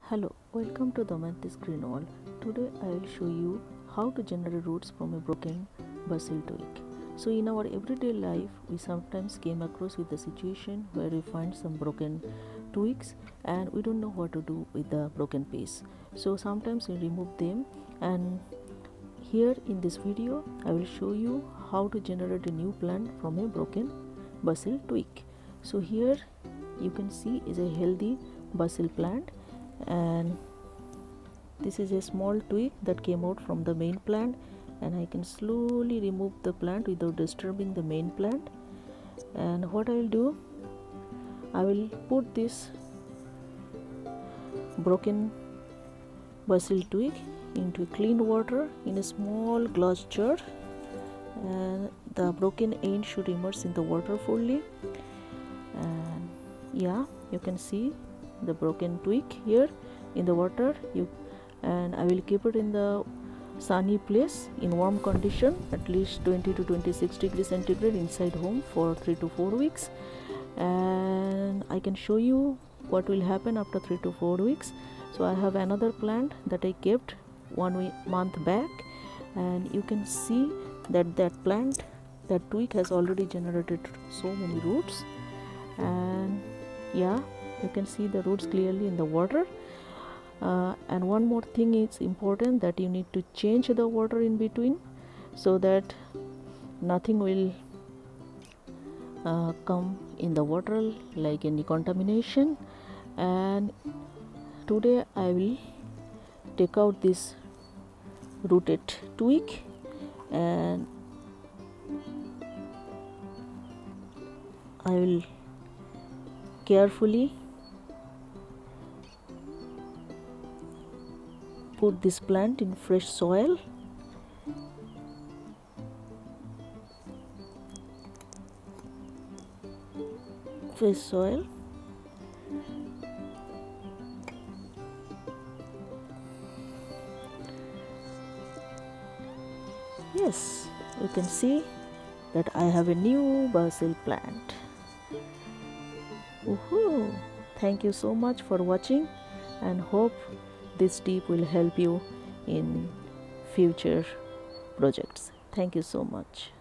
Hello, welcome to the Mantis Green Wall. Today I will show you how to generate roots from a broken basil twig. So in our everyday life, we sometimes came across with a situation where we find some broken twigs and we don't know what to do with the broken piece. So sometimes we remove them, and here in this video I will show you how to generate a new plant from a broken basil twig. So here you can see is a healthy basil plant, and this is a small twig that came out from the main plant, and I can slowly remove the plant without disturbing the main plant. And what I will do, I will put this broken basil twig into clean water in a small glass jar, and the broken end should immerse in the water fully. And yeah, you can see the broken twig here in the water. And I will keep it in the sunny place in warm condition, at least 20 to 26 degrees centigrade inside home for 3 to 4 weeks. And I can show you what will happen after 3 to 4 weeks. So I have another plant that I kept 1 month back, and you can see that that twig has already generated so many roots. And yeah, you can see the roots clearly in the water. And one more thing is important, that you need to change the water in between so that nothing will come in the water like any contamination. And today I will take out this rooted twig, and I will carefully put this plant in fresh soil. Yes, you can see that I have a new basil plant. Woohoo! Thank you so much for watching, and hope this tip will help you in future projects. Thank you so much.